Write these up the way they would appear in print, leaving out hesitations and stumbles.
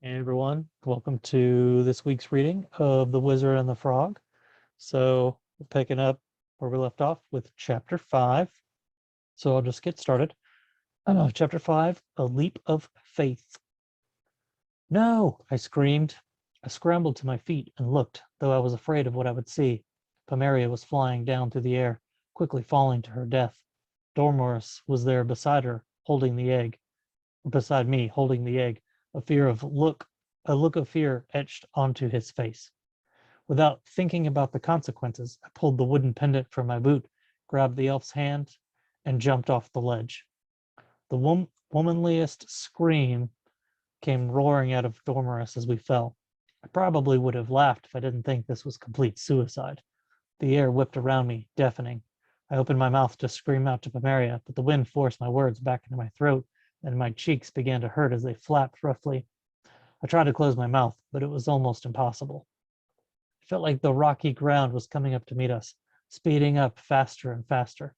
Hey everyone, welcome to this week's reading of The Wizard and the Frog. We're picking up where we left off with chapter 5. So I'll just get started. Chapter 5, A Leap of Faith. No, I screamed. I scrambled to my feet and looked, though I was afraid of what I would see. Pomeria was flying down through the air, quickly falling to her death. Dormouse was there beside her, holding the egg. Beside me, holding the egg. A look of fear etched onto his face. Without thinking about the consequences, I pulled the wooden pendant from my boot, grabbed the elf's hand, and jumped off the ledge. The womanliest scream came roaring out of Dormouse as we fell. I probably would have laughed if I didn't think this was complete suicide. The air whipped around me, deafening. I opened my mouth to scream out to Pomeria, but the wind forced my words back into my throat, and my cheeks began to hurt as they flapped roughly. I tried to close my mouth, but it was almost impossible. It felt like the rocky ground was coming up to meet us, speeding up faster and faster.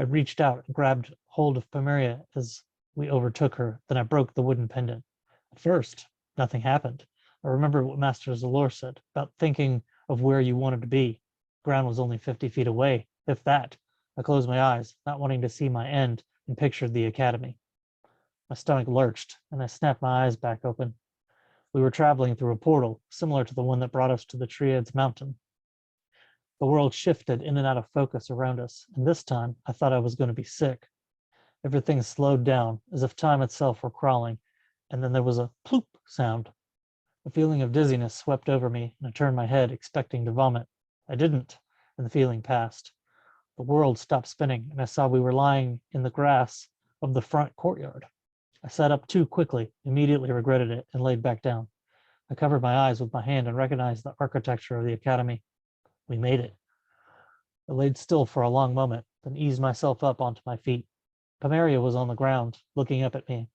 I reached out and grabbed hold of Pomeria as we overtook her, then I broke the wooden pendant. At first, nothing happened. I remember what Master Zalor said about thinking of where you wanted to be. The ground was only 50 feet away, if that. I closed my eyes, not wanting to see my end, and pictured the academy. My stomach lurched, and I snapped my eyes back open. We were traveling through a portal, similar to the one that brought us to the Triad's mountain. The world shifted in and out of focus around us, and this time I thought I was going to be sick. Everything slowed down, as if time itself were crawling, and then there was a ploop sound. A feeling of dizziness swept over me, and I turned my head, expecting to vomit. I didn't, and the feeling passed. The world stopped spinning, and I saw we were lying in the grass of the front courtyard. I sat up too quickly, immediately regretted it, and laid back down. I covered my eyes with my hand and recognized the architecture of the academy. We made it. I laid still for a long moment, then eased myself up onto my feet. Pomeria was on the ground, looking up at me.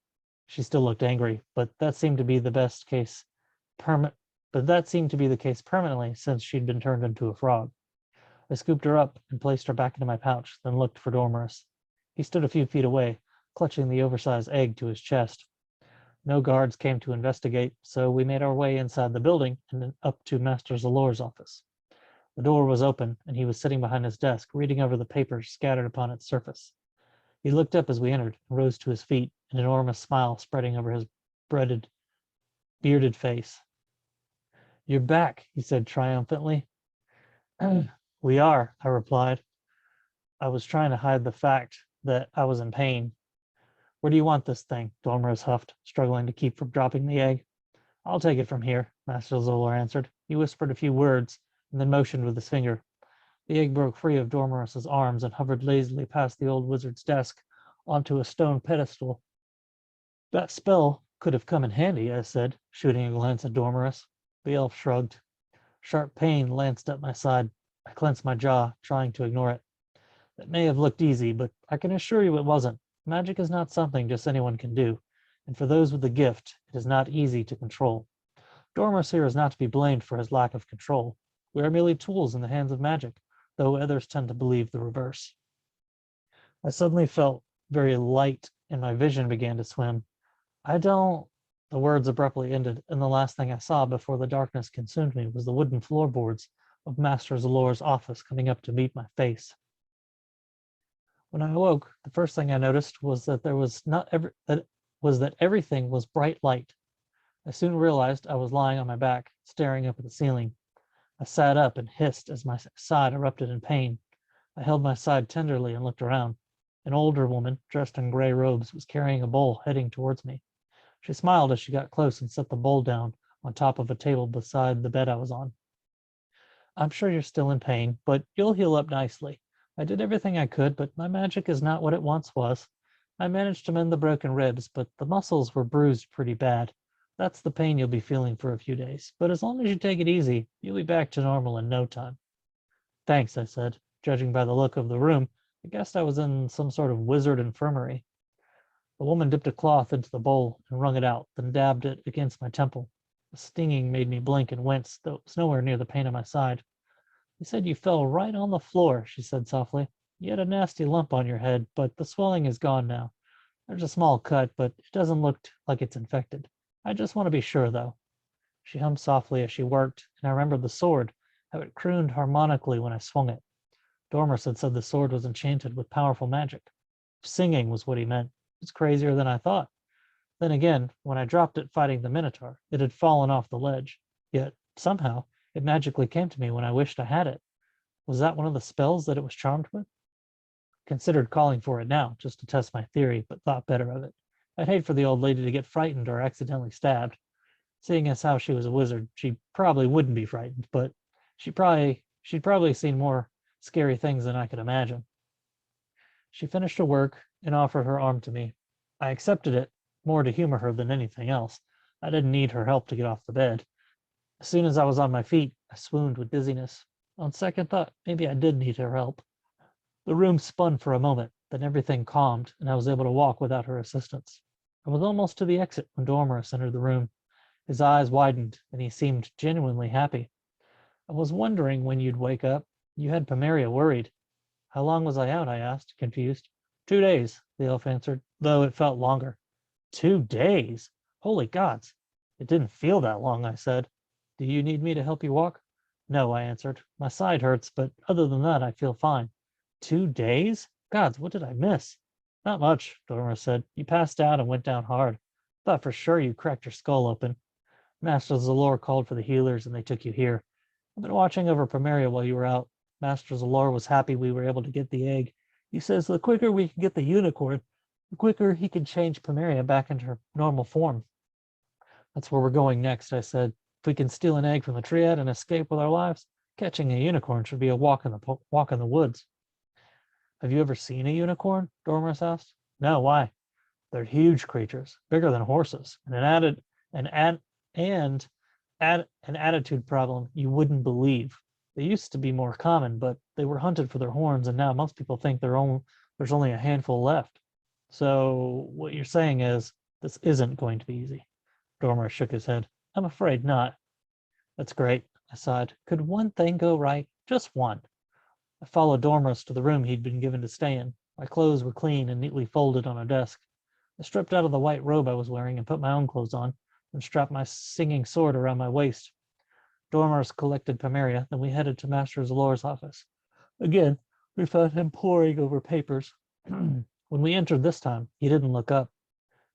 She still looked angry, but that seemed to be the case permanently since she'd been turned into a frog. I scooped her up and placed her back into my pouch, then looked for Dormouse. He stood a few feet away, clutching the oversized egg to his chest. No guards came to investigate, so we made our way inside the building and up to Master Zalor's office. The door was open, and he was sitting behind his desk, reading over the papers scattered upon its surface. He looked up as we entered and rose to his feet, an enormous smile spreading over his bearded face. "You're back," he said triumphantly. "We are," I replied. I was trying to hide the fact that I was in pain. "Where do you want this thing?" Dormouse huffed, struggling to keep from dropping the egg. "I'll take it from here," Master Zoller answered. He whispered a few words and then motioned with his finger. The egg broke free of Dormouse's arms and hovered lazily past the old wizard's desk onto a stone pedestal. "That spell could have come in handy," I said, shooting a glance at Dormouse. The elf shrugged. Sharp pain lanced up my side. I clenched my jaw, trying to ignore it. "It may have looked easy, but I can assure you it wasn't. Magic is not something just anyone can do, and for those with the gift, it is not easy to control. Dormouse here is not to be blamed for his lack of control. We are merely tools in the hands of magic, though others tend to believe the reverse." I suddenly felt very light, and my vision began to swim. I don't... The words abruptly ended, and the last thing I saw before the darkness consumed me was the wooden floorboards of Master Zalor's office coming up to meet my face. When I awoke, the first thing I noticed was that everything was bright light. I soon realized I was lying on my back, staring up at the ceiling. I sat up and hissed as my side erupted in pain. I held my side tenderly and looked around. An older woman, dressed in gray robes, was carrying a bowl heading towards me. She smiled as she got close and set the bowl down on top of a table beside the bed I was on. "I'm sure you're still in pain, but you'll heal up nicely. I did everything I could, but my magic is not what it once was. I managed to mend the broken ribs, but the muscles were bruised pretty bad. That's the pain you'll be feeling for a few days, but as long as you take it easy, you'll be back to normal in no time." "Thanks," I said. Judging by the look of the room, I guessed I was in some sort of wizard infirmary. The woman dipped a cloth into the bowl and wrung it out, then dabbed it against my temple. The stinging made me blink and wince, though it was nowhere near the pain on my side. "You said you fell right on the floor," she said softly. "You had a nasty lump on your head, but the swelling is gone now. There's a small cut, but it doesn't look like it's infected. I just want to be sure, though. She hummed softly as she worked, and I remembered the sword, how it crooned harmonically when I swung it. Dormer had said the sword was enchanted with powerful magic. Singing was what he meant. It's crazier than I thought. Then again, when I dropped it fighting the Minotaur, it had fallen off the ledge. Yet, somehow, it magically came to me when I wished I had it. Was that one of the spells that it was charmed with? Considered calling for it now, just to test my theory, but thought better of it. I'd hate for the old lady to get frightened or accidentally stabbed. Seeing as how she was a wizard, she probably wouldn't be frightened, but she'd probably seen more scary things than I could imagine. She finished her work and offered her arm to me. I accepted it, more to humor her than anything else. I didn't need her help to get off the bed. As soon as I was on my feet, I swooned with dizziness. On second thought, maybe I did need her help. The room spun for a moment, then everything calmed, and I was able to walk without her assistance. I was almost to the exit when Dormerus entered the room. His eyes widened, and he seemed genuinely happy. I was wondering when you'd wake up. You had Pomeria worried. How long was I out? I asked, confused. 2 days, the elf answered, though it felt longer. 2 days? Holy gods! It didn't feel that long, I said. Do you need me to help you walk? No, I answered. My side hurts, but other than that, I feel fine. 2 days? Gods, what did I miss? Not much, Dora said. You passed out and went down hard. Thought for sure you cracked your skull open. Master Zalor called for the healers and they took you here. I've been watching over Pomeria while you were out. Master Zalor was happy we were able to get the egg. He says the quicker we can get the unicorn, the quicker he can change Pomeria back into her normal form. That's where we're going next, I said. If we can steal an egg from the triad and escape with our lives, catching a unicorn should be a walk in the woods. Have you ever seen a unicorn? Dormus asked. No, why? They're huge creatures, bigger than horses, and an attitude problem you wouldn't believe. They used to be more common, but they were hunted for their horns, and now most people think there's only a handful left. So what you're saying is this isn't going to be easy. Dormer shook his head. I'm afraid not. That's great, I sighed. Could one thing go right? Just one. I followed Dormus to the room he'd been given to stay in. My clothes were clean and neatly folded on a desk. I stripped out of the white robe I was wearing and put my own clothes on, and strapped my singing sword around my waist. Dormers collected Pomeria, then we headed to Master Zalor's office. Again, we found him poring over papers. When we entered this time, he didn't look up.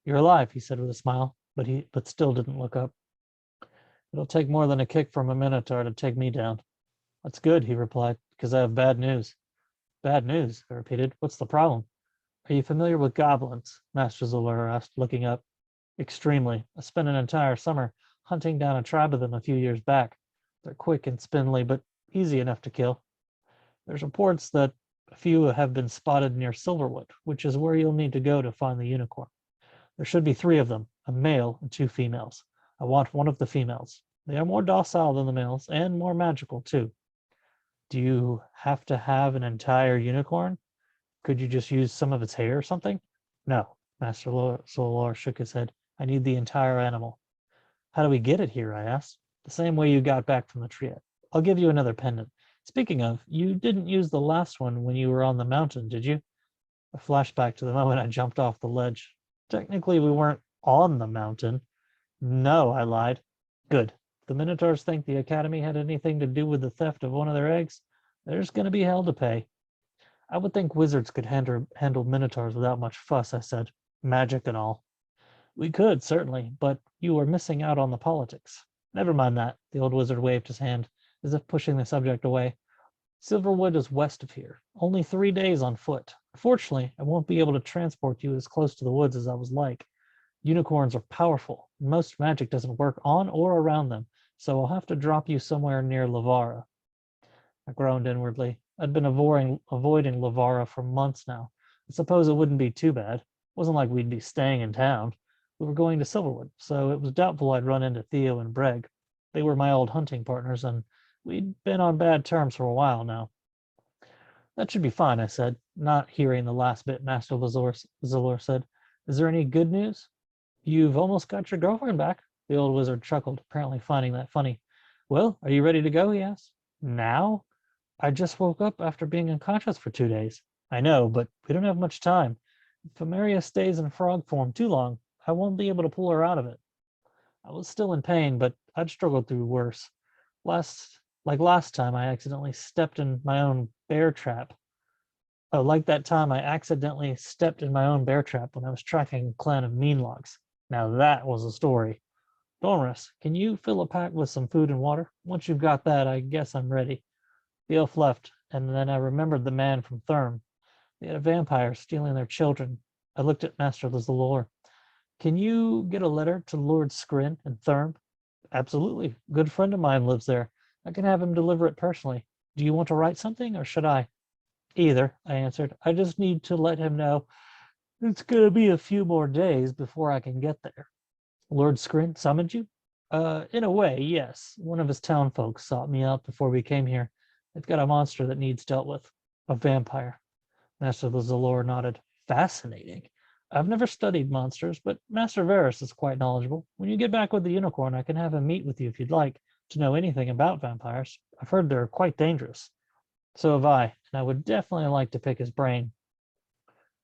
You're alive, he said with a smile, but still didn't look up. It'll take more than a kick from a Minotaur to take me down. That's good, he replied, because I have bad news. Bad news, I repeated. What's the problem? Are you familiar with goblins? Master Zalor asked, looking up. Extremely. I spent an entire summer hunting down a tribe of them a few years back. They're quick and spindly, but easy enough to kill. There's reports that a few have been spotted near Silverwood, which is where you'll need to go to find the unicorn. There should be 3 of them, a male and 2 females. I want one of the females. They are more docile than the males and more magical too. Do you have to have an entire unicorn? Could you just use some of its hair or something? No, Master Solar shook his head. I need the entire animal. How do we get it here? I asked. The same way you got back from the triad. I'll give you another pendant. Speaking of, you didn't use the last one when you were on the mountain, did you? A flashback to the moment I jumped off the ledge. Technically, we weren't on the mountain. No, I lied. Good. If the Minotaurs think the Academy had anything to do with the theft of one of their eggs, there's going to be hell to pay. I would think wizards could handle Minotaurs without much fuss, I said. Magic and all. We could, certainly, but you are missing out on the politics. Never mind that. The old wizard waved his hand, as if pushing the subject away. Silverwood is west of here, only 3 days on foot. Unfortunately, I won't be able to transport you as close to the woods as I was like. Unicorns are powerful. Most magic doesn't work on or around them, so I'll have to drop you somewhere near Lavara. I groaned inwardly. I'd been avoiding Lavara for months now. I suppose it wouldn't be too bad. It wasn't like we'd be staying in town. We were going to Silverwood, so it was doubtful I'd run into Theo and Breg. They were my old hunting partners, and we'd been on bad terms for a while now. That should be fine, I said, not hearing the last bit Master Zalor said. Is there any good news? You've almost got your girlfriend back. The old wizard chuckled, apparently finding that funny. Well, are you ready to go? He asked. Now? I just woke up after being unconscious for 2 days. I know, but we don't have much time. If Pomeria stays in frog form too long, I won't be able to pull her out of it. I was still in pain, but I'd struggled through worse. Last time, I accidentally stepped in my own bear trap. Oh, like that time I accidentally stepped in my own bear trap when I was tracking a clan of meanlogs. Now that was a story. Dormus, can you fill a pack with some food and water? Once you've got that, I guess I'm ready. The elf left, and then I remembered the man from Therm. They had a vampire stealing their children. I looked at Master Lizalore. Can you get a letter to Lord Skrin in Therm? Absolutely. A good friend of mine lives there. I can have him deliver it personally. Do you want to write something, or should I? Either, I answered. I just need to let him know it's going to be a few more days before I can get there. Lord Skrin summoned you? In a way, yes. One of his town folks sought me out before we came here. They've got a monster that needs dealt with. A vampire. Master Lizalore nodded. Fascinating. I've never studied monsters, but Master Varus is quite knowledgeable. When you get back with the unicorn, I can have him meet with you if you'd like to know anything about vampires. I've heard they're quite dangerous. So have I, and I would definitely like to pick his brain.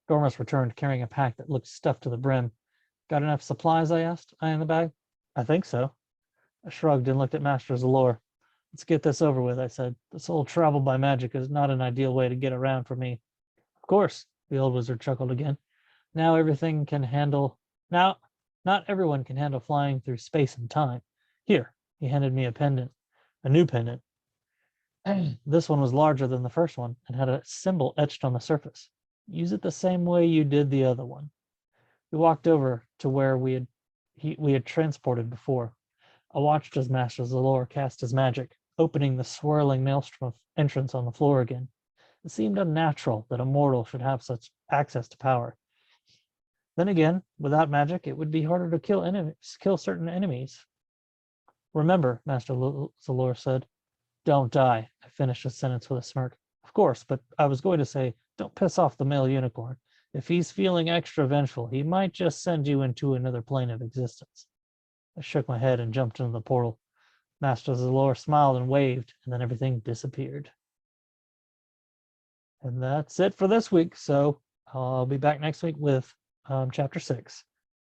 Dormus returned, carrying a pack that looked stuffed to the brim. Got enough supplies? I asked, eyeing the bag. I think so. I shrugged and looked at Master Zalor. Let's get this over with, I said. This whole travel by magic is not an ideal way to get around for me. Of course, the old wizard chuckled again. Now everything can handle now not everyone can handle flying through space and time. Here, he handed me a pendant, a new pendant. This one was larger than the first one and had a symbol etched on the surface. Use it the same way you did the other one. We walked over to where we had transported before. I watched as Master Zalor cast his magic, opening the swirling maelstrom of entrance on the floor again. It seemed unnatural that a mortal should have such access to power. Then again, without magic, it would be harder to kill certain enemies. Remember, Master Zalor said, don't die. I finished his sentence with a smirk. Of course, but I was going to say, don't piss off the male unicorn. If he's feeling extra vengeful, he might just send you into another plane of existence. I shook my head and jumped into the portal. Master Zalor smiled and waved, and then everything disappeared. And that's it for this week. So I'll be back next week with chapter 6.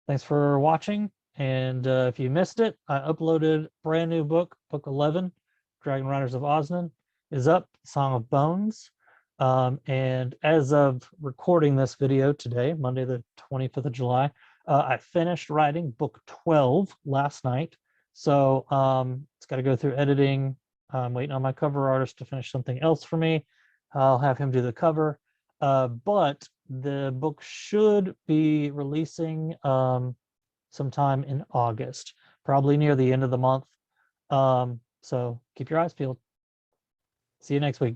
Thanks for watching. And if you missed it, I uploaded a brand new book, book 11, Dragon Riders of Osnan is up, Song of Bones. And as of recording this video today, Monday, the 25th of July, I finished writing book 12 last night. So it's got to go through editing. I'm waiting on my cover artist to finish something else for me. I'll have him do the cover. But the book should be releasing sometime in August, probably near the end of the month. So keep your eyes peeled. See you next week.